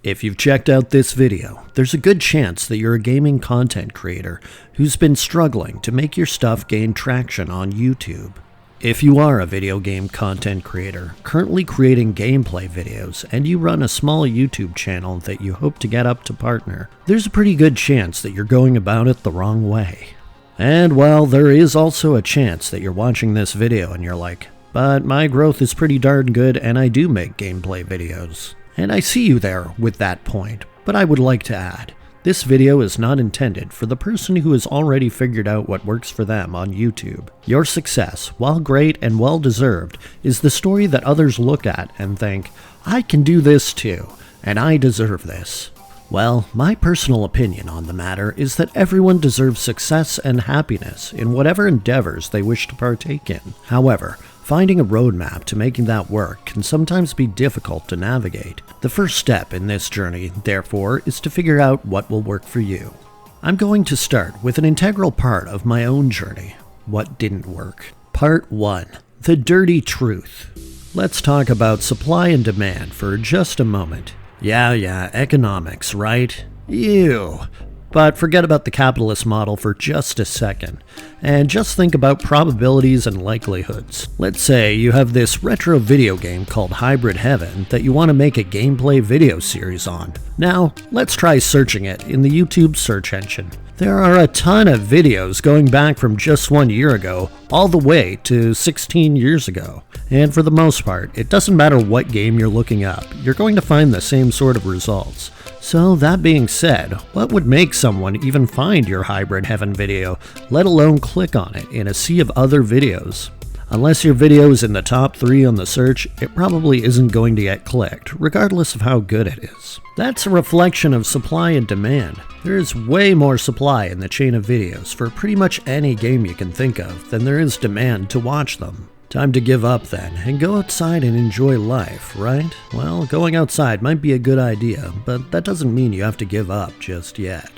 If you've checked out this video, there's a good chance that you're a gaming content creator who's been struggling to make your stuff gain traction on YouTube. If you are a video game content creator currently creating gameplay videos and you run a small YouTube channel that you hope to get up to partner, there's a pretty good chance that you're going about it the wrong way. And while there is also a chance that you're watching this video and you're like, but my growth is pretty darn good and I do make gameplay videos. And I see you there with that point, but I would like to add, this video is not intended for the person who has already figured out what works for them on YouTube. Your success, while great and well-deserved, is the story that others look at and think, I can do this too, and I deserve this. Well, my personal opinion on the matter is that everyone deserves success and happiness in whatever endeavors they wish to partake in. However, finding a roadmap to making that work can sometimes be difficult to navigate. The first step in this journey, therefore, is to figure out what will work for you. I'm going to start with an integral part of my own journey, what didn't work. Part 1. The dirty truth. Let's talk about supply and demand for just a moment. Yeah, economics, right? Ew. But forget about the capitalist model for just a second, and just think about probabilities and likelihoods. Let's say you have this retro video game called Hybrid Heaven that you want to make a gameplay video series on. Now, let's try searching it in the YouTube search engine. There are a ton of videos going back from just 1 year ago all the way to 16 years ago. And for the most part, it doesn't matter what game you're looking up, you're going to find the same sort of results. So that being said, what would make someone even find your Hybrid Heaven video, let alone click on it in a sea of other videos? Unless your video is in the top 3 on the search, it probably isn't going to get clicked, regardless of how good it is. That's a reflection of supply and demand. There is way more supply in the chain of videos for pretty much any game you can think of than there is demand to watch them. Time to give up then, and go outside and enjoy life, right? Well, going outside might be a good idea, but that doesn't mean you have to give up just yet.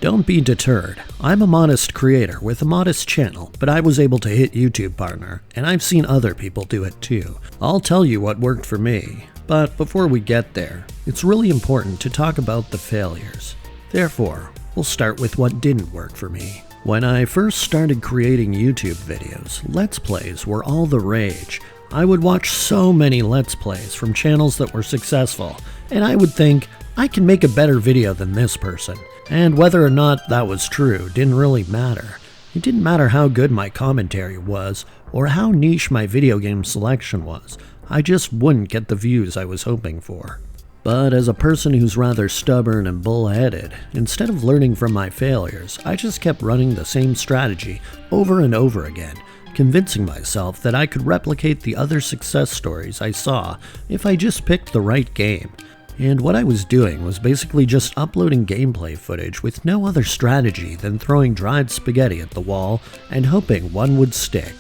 Don't be deterred. I'm a modest creator with a modest channel, but I was able to hit YouTube partner, and I've seen other people do it too. I'll tell you what worked for me. But before we get there, it's really important to talk about the failures. Therefore, we'll start with what didn't work for me. When I first started creating YouTube videos, Let's Plays were all the rage. I would watch so many Let's Plays from channels that were successful, and I would think, I can make a better video than this person. And whether or not that was true didn't really matter. It didn't matter how good my commentary was, or how niche my video game selection was. I just wouldn't get the views I was hoping for. But as a person who's rather stubborn and bullheaded, instead of learning from my failures, I just kept running the same strategy over and over again, convincing myself that I could replicate the other success stories I saw if I just picked the right game. And what I was doing was basically just uploading gameplay footage with no other strategy than throwing dried spaghetti at the wall and hoping one would stick.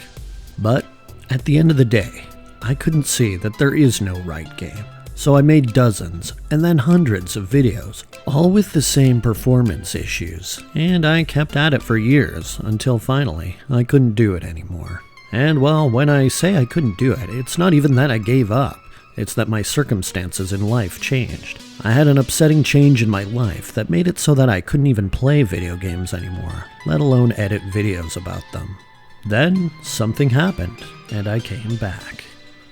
But at the end of the day, I couldn't see that there is no right game. So I made dozens, and then hundreds of videos, all with the same performance issues, and I kept at it for years, until finally, I couldn't do it anymore. And well, when I say I couldn't do it, it's not even that I gave up, it's that my circumstances in life changed. I had an upsetting change in my life that made it so that I couldn't even play video games anymore, let alone edit videos about them. Then, something happened, and I came back.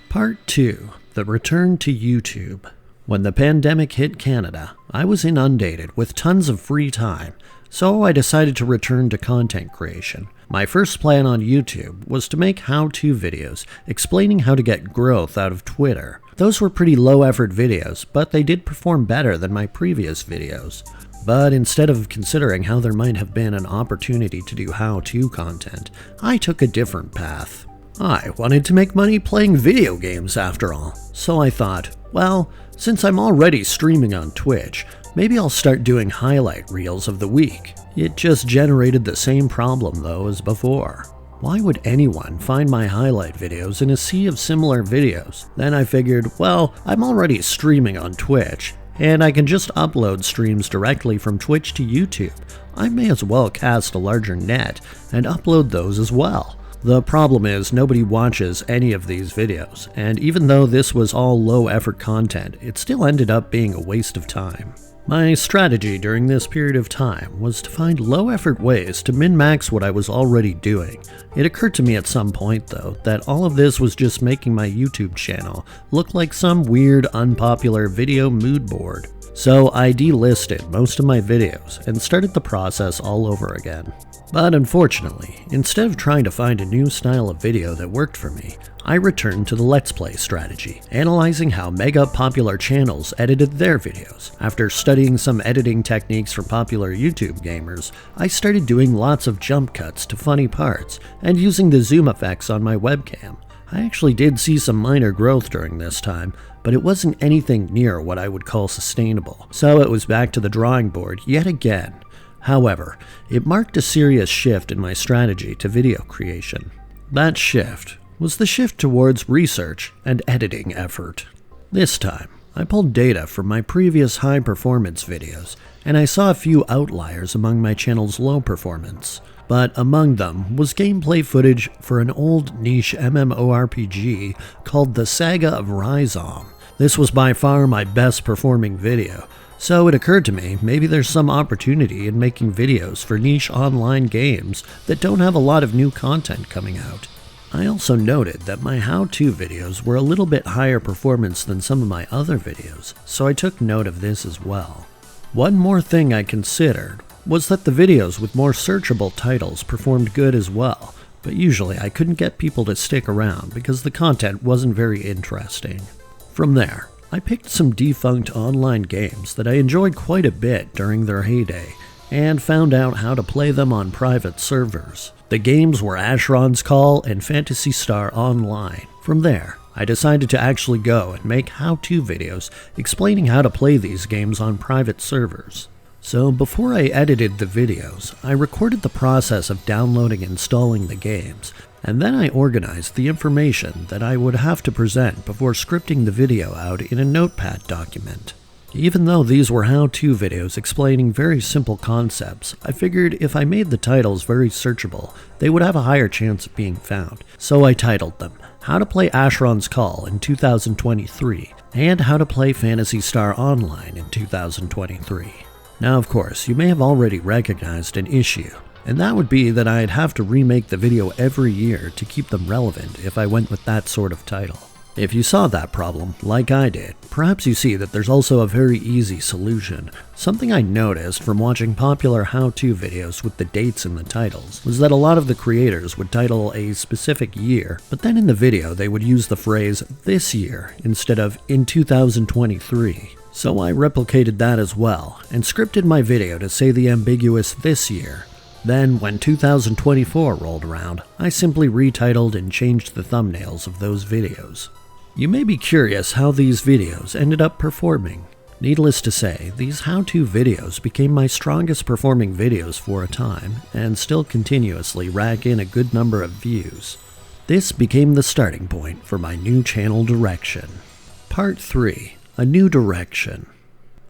Part 2. The return to YouTube. When the pandemic hit Canada, I was inundated with tons of free time, so I decided to return to content creation. My first plan on YouTube was to make how-to videos explaining how to get growth out of Twitter. Those were pretty low-effort videos, but they did perform better than my previous videos. But instead of considering how there might have been an opportunity to do how-to content, I took a different path. I wanted to make money playing video games after all, so I thought, well, since I'm already streaming on Twitch, maybe I'll start doing highlight reels of the week. It just generated the same problem though as before. Why would anyone find my highlight videos in a sea of similar videos? Then I figured, well, I'm already streaming on Twitch, and I can just upload streams directly from Twitch to YouTube. I may as well cast a larger net and upload those as well. The problem is nobody watches any of these videos, and even though this was all low-effort content, it still ended up being a waste of time. My strategy during this period of time was to find low-effort ways to min-max what I was already doing. It occurred to me at some point, though, that all of this was just making my YouTube channel look like some weird, unpopular video mood board. So I delisted most of my videos and started the process all over again. But unfortunately, instead of trying to find a new style of video that worked for me, I returned to the Let's Play strategy, analyzing how mega popular channels edited their videos. After studying some editing techniques from popular YouTube gamers, I started doing lots of jump cuts to funny parts and using the zoom effects on my webcam. I actually did see some minor growth during this time, but it wasn't anything near what I would call sustainable, so it was back to the drawing board yet again. However, it marked a serious shift in my strategy to video creation. That shift was the shift towards research and editing effort. This time, I pulled data from my previous high-performance videos, and I saw a few outliers among my channel's low performance. But among them was gameplay footage for an old niche MMORPG called The Saga of Rhizome. This was by far my best performing video, so it occurred to me maybe there's some opportunity in making videos for niche online games that don't have a lot of new content coming out. I also noted that my how-to videos were a little bit higher performance than some of my other videos, so I took note of this as well. One more thing I considered was that the videos with more searchable titles performed good as well, but usually I couldn't get people to stick around because the content wasn't very interesting. From there, I picked some defunct online games that I enjoyed quite a bit during their heyday, and found out how to play them on private servers. The games were Asheron's Call and Phantasy Star Online. From there, I decided to actually go and make how-to videos explaining how to play these games on private servers. So before I edited the videos, I recorded the process of downloading and installing the games, and then I organized the information that I would have to present before scripting the video out in a notepad document. Even though these were how-to videos explaining very simple concepts, I figured if I made the titles very searchable, they would have a higher chance of being found. So I titled them How to Play Asheron's Call in 2023 and How to Play Phantasy Star Online in 2023. Now of course, you may have already recognized an issue, and that would be that I'd have to remake the video every year to keep them relevant if I went with that sort of title. If you saw that problem, like I did, perhaps you see that there's also a very easy solution. Something I noticed from watching popular how-to videos with the dates in the titles was that a lot of the creators would title a specific year, but then in the video they would use the phrase "this year" instead of "in 2023. So I replicated that as well, and scripted my video to say the ambiguous "this year." Then, when 2024 rolled around, I simply retitled and changed the thumbnails of those videos. You may be curious how these videos ended up performing. Needless to say, these how-to videos became my strongest performing videos for a time, and still continuously rack in a good number of views. This became the starting point for my new channel direction. Part 3. A New Direction.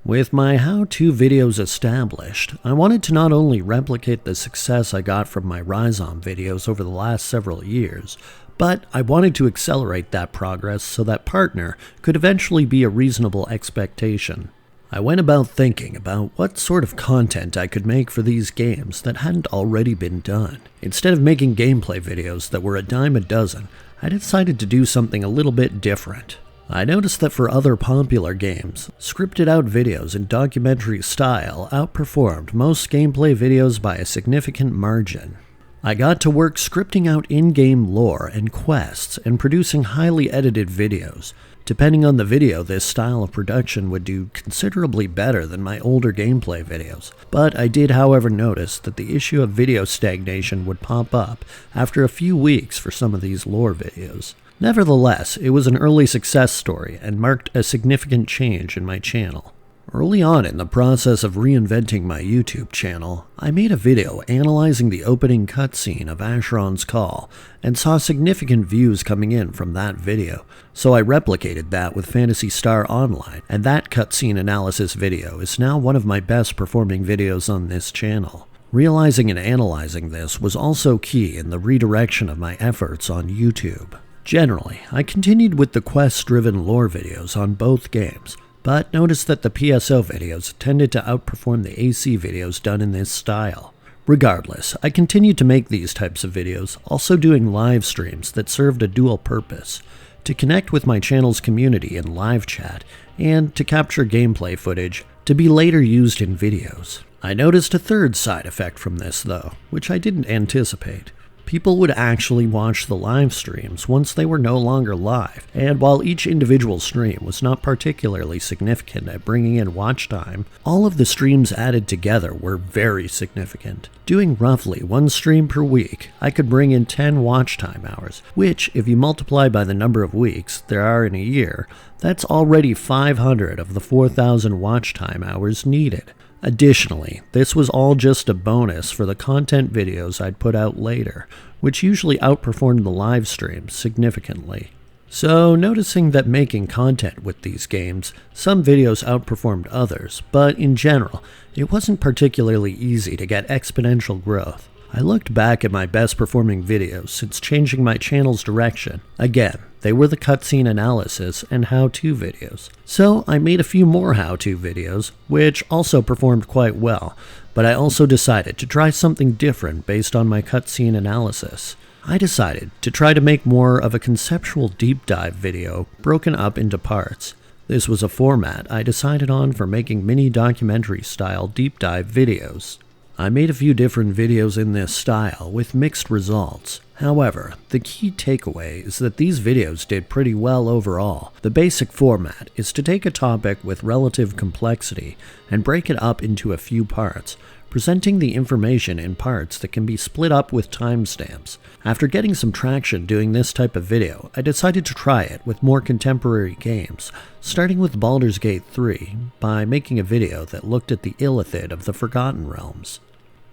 With my how-to videos established, I wanted to not only replicate the success I got from my Rhizome videos over the last several years, but I wanted to accelerate that progress so that Partner could eventually be a reasonable expectation. I went about thinking about what sort of content I could make for these games that hadn't already been done. Instead of making gameplay videos that were a dime a dozen, I decided to do something a little bit different. I noticed that for other popular games, scripted out videos in documentary style outperformed most gameplay videos by a significant margin. I got to work scripting out in-game lore and quests and producing highly edited videos. Depending on the video, this style of production would do considerably better than my older gameplay videos, but I did however notice that the issue of video stagnation would pop up after a few weeks for some of these lore videos. Nevertheless, it was an early success story and marked a significant change in my channel. Early on in the process of reinventing my YouTube channel, I made a video analyzing the opening cutscene of Asheron's Call and saw significant views coming in from that video, so I replicated that with Phantasy Star Online, and that cutscene analysis video is now one of my best performing videos on this channel. Realizing and analyzing this was also key in the redirection of my efforts on YouTube. Generally, I continued with the quest-driven lore videos on both games, but noticed that the PSO videos tended to outperform the AC videos done in this style. Regardless, I continued to make these types of videos, also doing live streams that served a dual purpose: to connect with my channel's community in live chat, and to capture gameplay footage to be later used in videos. I noticed a third side effect from this though, which I didn't anticipate. People would actually watch the live streams once they were no longer live, and while each individual stream was not particularly significant at bringing in watch time, all of the streams added together were very significant. Doing roughly one stream per week, I could bring in 10 watch time hours, which, if you multiply by the number of weeks there are in a year, that's already 500 of the 4,000 watch time hours needed. Additionally, this was all just a bonus for the content videos I'd put out later, which usually outperformed the live streams significantly. So, noticing that making content with these games, some videos outperformed others, but in general, it wasn't particularly easy to get exponential growth. I looked back at my best performing videos since changing my channel's direction. Again, they were the cutscene analysis and how-to videos. So I made a few more how-to videos, which also performed quite well, but I also decided to try something different based on my cutscene analysis. I decided to try to make more of a conceptual deep dive video broken up into parts. This was a format I decided on for making mini documentary style deep dive videos. I made a few different videos in this style with mixed results. However, the key takeaway is that these videos did pretty well overall. The basic format is to take a topic with relative complexity and break it up into a few parts, presenting the information in parts that can be split up with timestamps. After getting some traction doing this type of video, I decided to try it with more contemporary games, starting with Baldur's Gate 3 by making a video that looked at the illithid of the Forgotten Realms.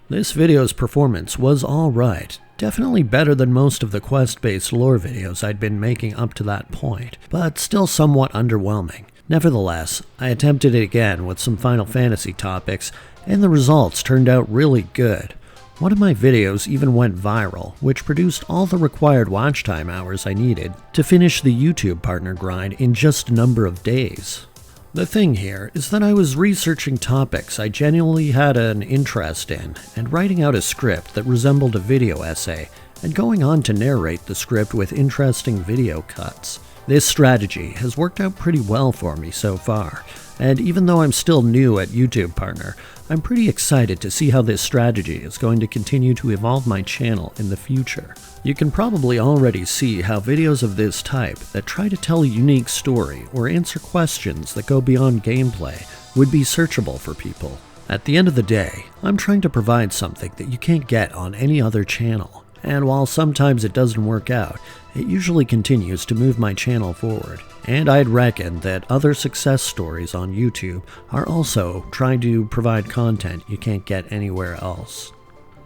This video's performance was alright, definitely better than most of the quest-based lore videos I'd been making up to that point, but still somewhat underwhelming. Nevertheless, I attempted it again with some Final Fantasy topics, and the results turned out really good. One of my videos even went viral, which produced all the required watch time hours I needed to finish the YouTube partner grind in just a number of days. The thing here is that I was researching topics I genuinely had an interest in, and writing out a script that resembled a video essay, and going on to narrate the script with interesting video cuts. This strategy has worked out pretty well for me so far, and even though I'm still new at YouTube Partner, I'm pretty excited to see how this strategy is going to continue to evolve my channel in the future. You can probably already see how videos of this type that try to tell a unique story or answer questions that go beyond gameplay would be searchable for people. At the end of the day, I'm trying to provide something that you can't get on any other channel, and while sometimes it doesn't work out, it usually continues to move my channel forward. And I'd reckon that other success stories on YouTube are also trying to provide content you can't get anywhere else.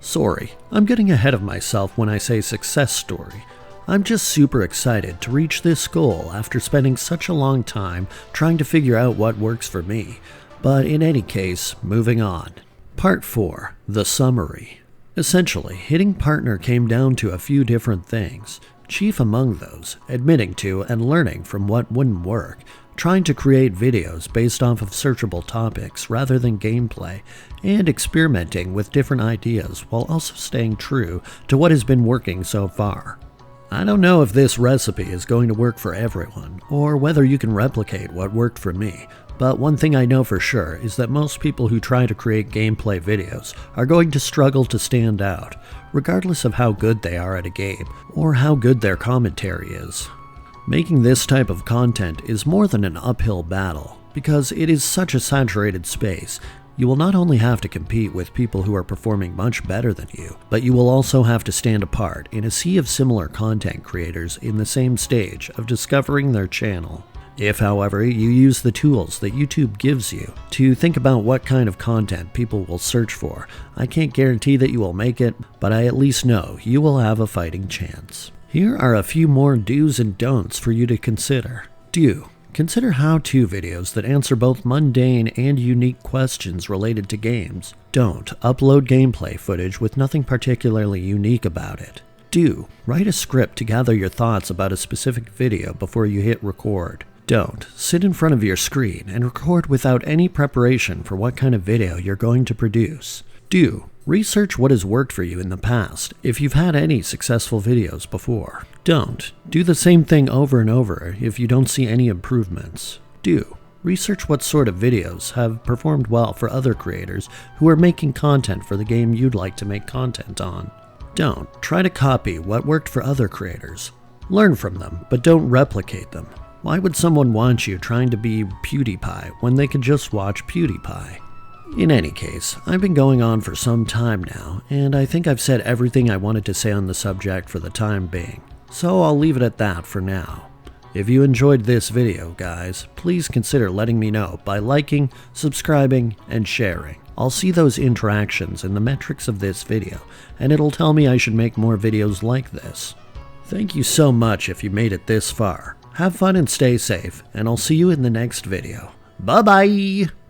Sorry, I'm getting ahead of myself when I say success story. I'm just super excited to reach this goal after spending such a long time trying to figure out what works for me. But in any case, moving on. Part 4. The Summary. Essentially, hitting partner came down to a few different things. Chief among those, admitting to and learning from what wouldn't work, trying to create videos based off of searchable topics rather than gameplay, and experimenting with different ideas while also staying true to what has been working so far. I don't know if this recipe is going to work for everyone, or whether you can replicate what worked for me, but one thing I know for sure is that most people who try to create gameplay videos are going to struggle to stand out, regardless of how good they are at a game, or how good their commentary is. Making this type of content is more than an uphill battle, because it is such a saturated space. You will not only have to compete with people who are performing much better than you, but you will also have to stand apart in a sea of similar content creators in the same stage of discovering their channel. If, however, you use the tools that YouTube gives you to think about what kind of content people will search for, I can't guarantee that you will make it, but I at least know you will have a fighting chance. Here are a few more do's and don'ts for you to consider. Do. consider how-to videos that answer both mundane and unique questions related to games. Don't upload gameplay footage with nothing particularly unique about it. Do write a script to gather your thoughts about a specific video before you hit record. Don't sit in front of your screen and record without any preparation for what kind of video you're going to produce. Do research what has worked for you in the past if you've had any successful videos before. Don't do the same thing over and over if you don't see any improvements. Do research what sort of videos have performed well for other creators who are making content for the game you'd like to make content on. Don't try to copy what worked for other creators. Learn from them, but don't replicate them. Why would someone want you trying to be PewDiePie when they could just watch PewDiePie? In any case, I've been going on for some time now, and I think I've said everything I wanted to say on the subject for the time being, so I'll leave it at that for now. If you enjoyed this video, guys, please consider letting me know by liking, subscribing, and sharing. I'll see those interactions in the metrics of this video, and it'll tell me I should make more videos like this. Thank you so much if you made it this far. Have fun and stay safe, and I'll see you in the next video. Bye-bye!